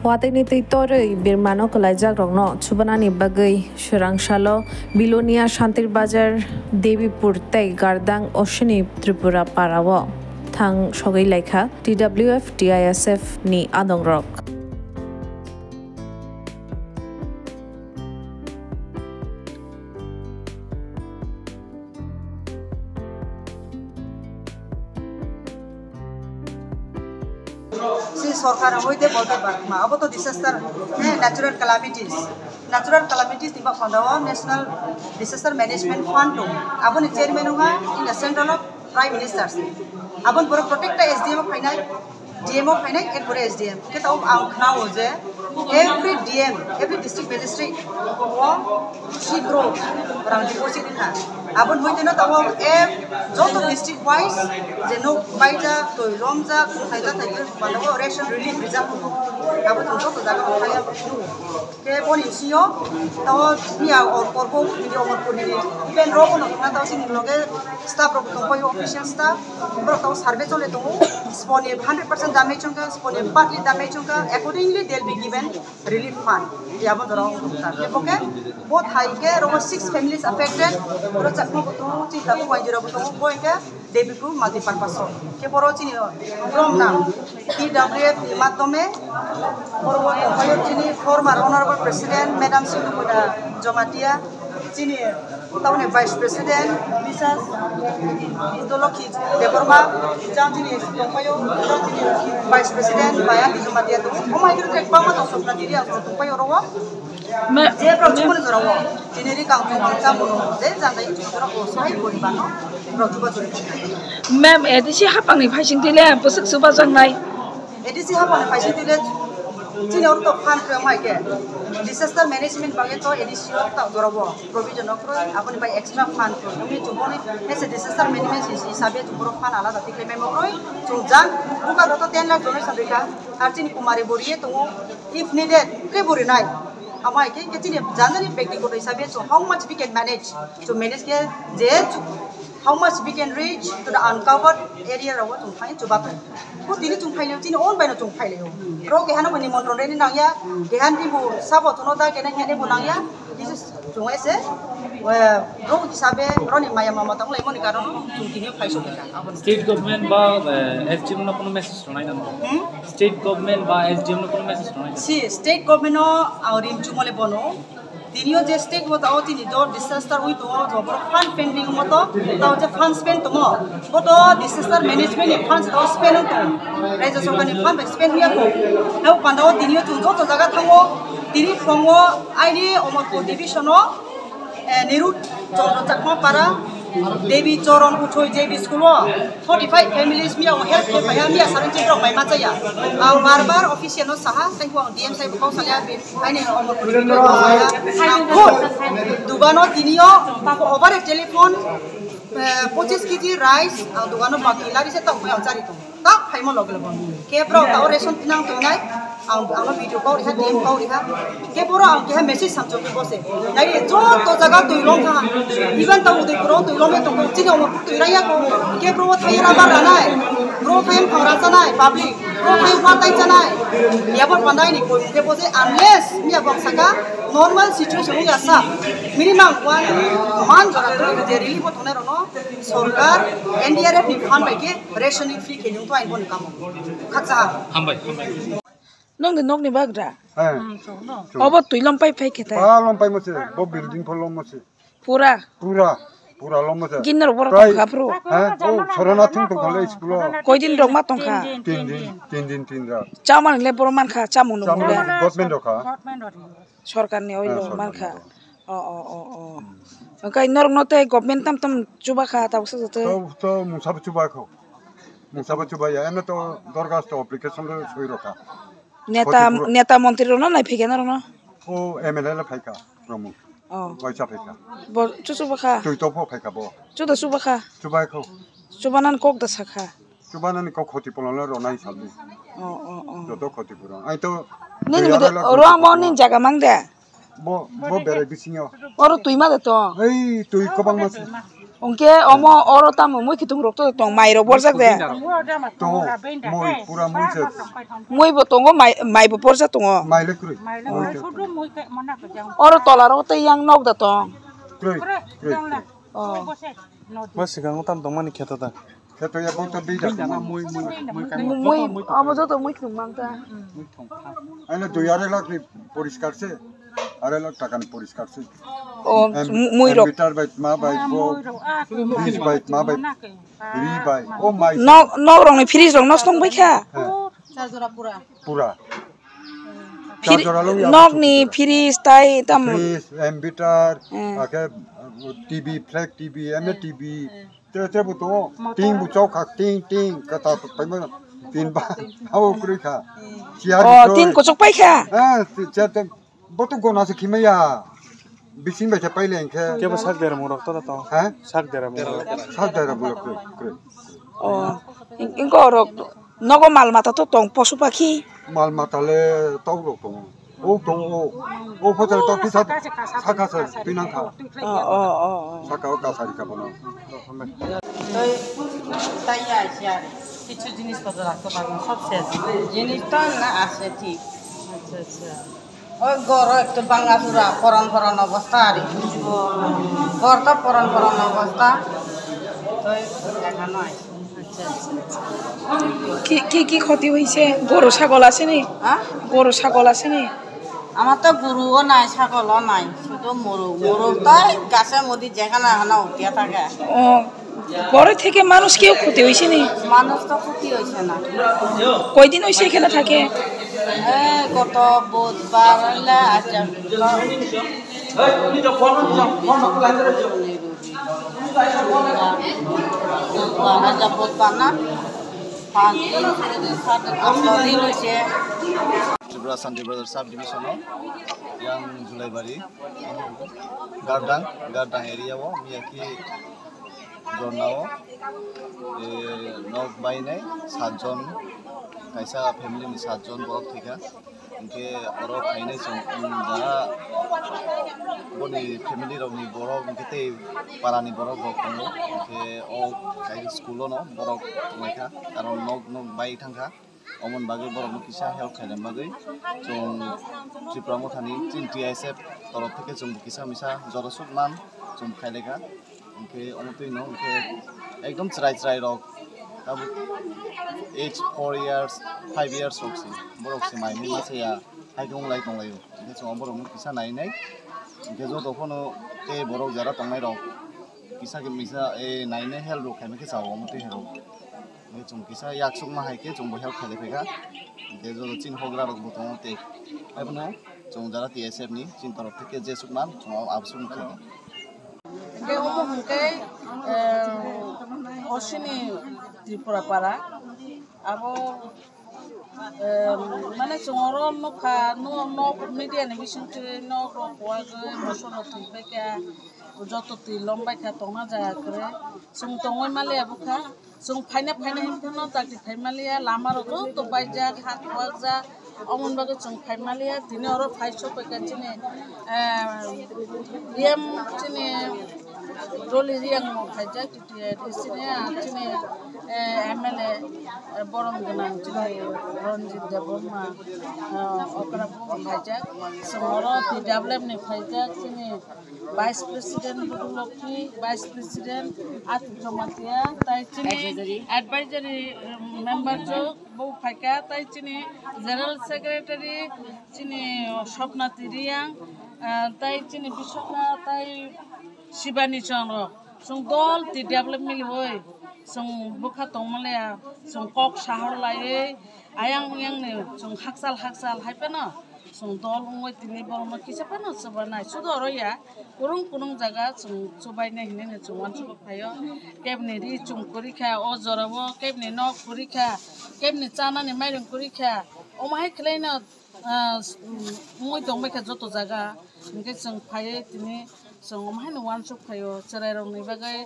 Huatini Tore, Birmano Kalajak Rogno, Chubanani Bagay, Shurangsalo, Bilonia Shantir Bajar, Devi Purte, Gardang, Oshini, Tripura Parawa, Thang Shogai Lekha, TWF, DISF, Ni Adong Rock. सरकार होइते बोलते बात अब तो disaster natural calamities दिबा फंडावा national disaster management fund तो अब ने चेयरमैन हुआ in the central of prime ministers अब पर प्रोटेक्ट एसडीएम फाइनाल डीएमओ फाइनाल एक पर एसडीएम के तो आउ खाओ जे every DM every district magistrate वो शीग्रो राम डिपोजिट था अब होइते न तो ए जो तो डिस्ट्रिक्ट वाइज जे नो बाइजा तो लोमजा खाइजा थाइगे बालो रेशन रिलीफ रिजर्व अब तो तो जागा खाया के पलिसियो तो मिया और करबो भिडियो मत कोनी इवेन रोको न तो सिन लगे स्टाफ रो तो कोई ऑफिशियल स्टाफ बरो तो सर्वे चले तो स्पोनी 100% डैमेज होगा स्पोनी पार्टली डैमेज होगा accordingly they will be given relief fund या बो जरा के ओके बहुत हाई के रो 6 फैमिलीज अफेक्टेड रो चकमो तो चिता को वाइ जरा तो को के देबिकु मल्टी पर्पस के बरो चिनि फ्रॉम नाउ TWF माध्यमे बरो को चिनि former honourable president madam Sindhupura Jamatia चिनि ताउने vice president Mrs Indolakhi Debbarma जांचिनि तंपायो चिनि वाइस प्रेसिडेंट बाया जमातिया तो ओमाइग्रो ट्रेक बामा तो सपना दिरिया तंपायो रवा जे प्रचुमन जराव जिनेरि काउंसिल चामुनो जे जांगाय जरा ओसाय बोरिबानो प्रचुबा जरे मैम एडिसी हापांनि फाइसिं दिले बसक सुबा जांनाय एडिसी हापांनि फाइसिं दिले चिनि और तो फान क्रमाय के डिसास्टर मैनेजमेंट बागे तो एडिसी ता जराव प्रोविजन अक्रो आपनि बाय एक्स्ट्रा फान को नमि जुबोनि एसे डिसास्टर मैनेजमेंट हिसाबे जुबरो फान आलादा तिक्ले मेमोग्रोय जुजान बुका रतो 10 लाख डोनेशन रेखा आर्चिनि कुमारी बोरिए तो इफ नीडेड के बोरि नाय हमारे के चिनि जाननी व्यक्तिगत हिसाबे so how much we can manage to manage के जे how much we can reach to the uncovered area रो तुम फाइ जुबात को दिनि तुम फाइले चिनि ओन बाइनो तुम फाइले रो के हानो बनि मनरन रेनि नांया के हान दिबो साबो तुनो दा के हेने बनांया दिस जों एसे रो हिसाबे रोनि माया मामा तंग लै मनि कारण तुम दिनि फाइसो बेका स्टेट गवर्नमेंट बा एसडीएम न कोनो मेसेज सुनाय न स्टेट गवर्नमेंट बा एसडीएम न कोनो मेसेज सुनाय सी स्टेट गवर्नमेंट नो रिम चुमले बनो दिनियो जे स्टेट मत आउ तिनि दो डिसास्टर हुई तो जबर फंड पेंडिंग मत तो जे फंड स्पेंड तो बतो डिसास्टर मैनेजमेंट नि फंड तो स्पेंड तो राइजो सरकारनि फंड स्पेंड हुया को हेउ पानो दिनियो जो तो जगह थांगो दिनि फंगो आइनि अमरपुर डिविजनो नेरु चंद्र चकमा पारा देवी चरण उठोय जेबी स्कूलो 45 फैमिलीज मिया हेल्प के भया मिया सरंची रो माइ माचया आ बार ऑफिशियल नो साहा तैखो डीएम साहेब को सालिया बे आइने अमर दुगानो दिनियो ओवर टेलीफोन 25 केजी राइस आ दुगानो बाकी लारि से तक भया चारि तो ता फाइमो लगल बन के प्रो ता रेशन तिनां तनाय आंनो वीडियो को रिहा डीएम को रिहा के बोरो आं के मेसेज समझो के बसे नाइ जो तो जगह तुइलों था इवन तो उदय प्रो तुइलों में तो चिनो तुइराया को के प्रो थाइरा बारानाय प्रो फाइम खरा चनाय पब्लिक प्रो फाइम वाताय चनाय याबो पनाय नि कोइ के बसे अनलेस मिया बक्सका नॉर्मल सिचुएशन या सा मिनिमम 1 मान जरा तो जे रिलीफ होने रनो सरकार एनडीआरएफ नि फंड बाइके रेशनिंग फ्री के नुतो आइन बन काम खचा हामबाय नोंनि नोंनि बागरा अब तुइ लम्पाइ फाइ खेता लम्पाइ मसे बो बिल्डिंग फल मसे पूरा लम्मसे गिनर बर खाफ्रो ओ सरना थुं तो खले स्कुल कय दिन रंग मा तंखा 3 दिन चामान ले बर मानखा चामुनो गवर्नमेंट रखा सरकारनि ओइलो मानखा ओंखाय नरनते गवर्नमेंट तम चुबाखा तावसो जते तो मुसाब चुबाया एने तो दरखास्त एप्लीकेशन रे सई रखा नेता मंत्री रो ना फेगे ना रो ओ एमएलए ला फाइका प्रमुख पैसा फाइका बो चुबखा तुइ तो फाइका बो चुदा सुबखा चुबाखौ चुबानान कोक दसाखा चुबानान को खति पलना रनाय सालबि जतो खति पुरा आइ तो नि रो मनि जागा मांगदे बो बेरे बिसिङो अरु तुइ मा देतो ए तुइ कबां मास Ongke omo oro tamu moi kitung rok to tong mai ro borjak de. তো মই পুরা মই সে Moi bo tongo mai bo borjak tongo. মাইলে কই Oro tola ro te yang nok da tong. কই Oh. Mas sigang utam tong mani kheta ta. খেতো ইয়া বহুত বিদা Moi omo jo to moi kitung mang ta. আইলে দুই আড়াই লাখ পরিষ্কার সে আড়াই লাখ টাকা পরিষ্কার সে Oh moi rok. মিটার বাইট মা বাইট বো 20 বাইট মা বাইট রি বাই ও মাই Nok rong ni fridge rong nos tong bai kha. পুরা Nok ni fridge tai tam. Fridge এমবিটার আকে টিভি ফ্ল্যাগ টিভি এমএ টিভি তে বুতো তিন বুচো খাক তিন কথা পাইমা তিন বা আও করি খা chia Oh tin ko chok pai kha. হ্যাঁ চেতে বতো গোনা সে খিমাইয়া বিসিন বাইতে পাইলে NK Ke ba sak dera morok to ta tong. হ্যাঁ Sak dera mo. সাদারা বলে কই Oh ingko rok nogo mal mata to tong posu pakhi. মাল মাতালে তাও রকম ও তো ও ফজল তো কি সাকাছে পিনাখা Oh. সাকাও কাছারি খাবো তাই তাই আইছে কিছু জিনিসপত্র রাখতে পারবেন সব শেষ জিনিসটা না আছে ঠিক আচ্ছা আচ্ছা ওই গড় একটু বাঙ্গাচুরা পরান অবস্থা আর গড়টা পরান অবস্থা তো দেখানো আছে কি ক্ষতি হইছে গরু ছাগল আছে নি হ্যাঁ গরু ছাগল আছে নি আমার তো গরুও নাই ছাগলও নাই শুধু মোরগ তাই গাছের মধ্যে যেখানে উঠিয়া থাকে ও বড় থেকে মানুষ কেউ ক্ষতি হইছে নি মানুষ তো ক্ষতি হয়েছে না কয়দিন হইছে এখানে থাকে গত বুধবার আচ্ছা বুধবার না 5 দিন 7 দিন হয়েছে Tripura Santi Brothers Subdivision yang Julaibari Gardang area wo miyaki Jornao nok baine 7 jon kaisa family ni 7 jon borok thika inke oro khainai jong jara boni family rok ni borok inke parani borok rok tongo inke o kai school no borok tongaika karon nok bai thangka Omon bagai borok kisa help khailem bagai jong Tripura mothani tin TISF torok theke jong kisa misa jorosuk man jong khailega inke omotui no inke ekdom chrai rok tabu age 4 years 5 years roksi borok si mai mi mase ya haigong lai tonglayo inke jong borok kisa nai inke jo dokhono te borok jara tongnai rok kisa ke misa nai help rok khaime ke jawo omotui hero jong kisa yaksuk ma haike jong bo help khale phega ge jo chin hogra rok botong te aibno jong jara TSF ni chin torok theke je sukman jong absum khega ge omo hungke osini Tripura para abo মানে চঙৰ নখা ন media নি বিসিনতে ন ৰকৱা গৈ মছলা থইবাকা যত তি লম্বাইখা তংনা জায়া করে song তংই মালে আবুখা সং ফাইনা হিমথন তাকি ফাইমালিয়া লামার তো বাইজা হাত ওয়াজা অমন বাগে সং ফাইমালিয়া দিনে অর ফাইছো পেকা চিনে রিয়াম চিনে রোলি রিয়াং ফাইজা টিটিয়া দিসিনে চিনে MLA বরং গনা চিনে রঞ্জিত দেবমা ওকরা ফাইজা সর PWM নি ফাইজা চিনে Vice President Budulokhi, Vice President Atjomatia, tai chini advisory member jo bo phaika tai chini General Secretary chini Shopna Tiriang, tai chini Bishopna tai Shibani Chandra, sung dol ti development hoi, sung bukha tongmalaya, sung kok shahar lai ayang yang ne sung haksal haipa na. Sung dol ungoi tini borong kisa pano sebanai sudah roya kurung jaga sung cobai nih ini cungan coba payo kebni ri cung kurika o jorabo kebni nok kurika kebni cana nih main kurika omai kelena ungoi dong mereka joto jaga mungkin sung payo tini sung omai nuan coba payo cerai rong nih bagai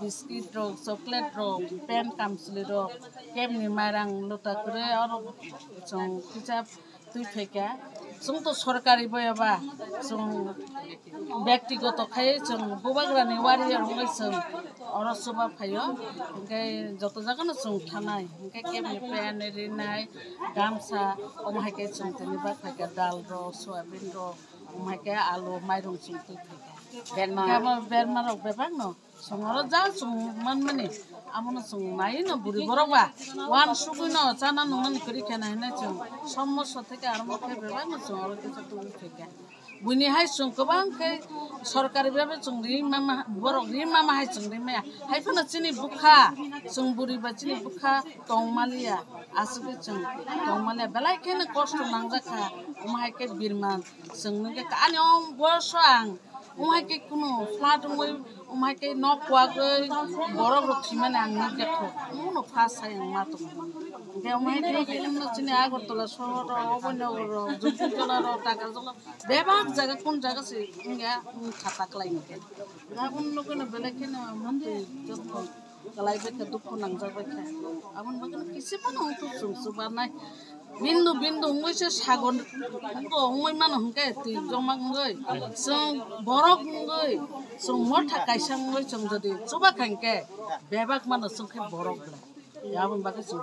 biskuit rok coklat rok pen kamsli rok kebni marang luta kure orang sung kicap tuh peka जों तो सरकारि बयाबा जों व्यक्तिगत खाय जों बुबाग्रानि वारियार जों अरसबा फायो ओमफ्राय जत जागानो जों थानाय ओमफ्राय केबनिफ्राय रिनाय गामसा अमायके जों जेनेबा फायगा दाल र सयाबिन र अमायके आलु माइरं जों बेरमाराव बेबां न संहर जा जों माने आमनो जों नाय न बुरि बरबा वान सुगुन जाना नंगन करि खानाय न जों समस्या থেকে आरम्भ खाय बेबां जों आरो কিছু তো उठेगा बुनि हाय जों गोबां खाय सरकारि बेबे जों रि मामा बर रि मामा हाय जों रि माया हायफोना चिनि बुखा जों बुरि बाचिनि बुखा तंमालिया आसुके जों तंमालिया बेलायखेन कष्ट नांजाखा उमायके बिरमान जोंनो कानियम बरसां उमायके कुनु फ्लाट उमायके नकवागै बरफ रथिमान आंनि देखो उनो फासाय मातो के उमायके केनो चिनि आगरतला शहर अबनगर जुगजला टाकाजला बेबाग जागा कोन जागा से इंगा खाताक्लायनो के गाबुन लोगनो बेलायखेन मनते जतो कलाइबेखे दुख नांजाबायखे आबुन बागन किसिबान हंतो सुसुबानाय बिन्दु बिन्दु हंगैसे सागन हंगो हंगै मान हंके ति जमा हंगै जों बरफ हंगै जों मथा कायसा हंगै जों जदि सुबा खांके बेबाग मान जोंखे बरफ आबुन बागै जों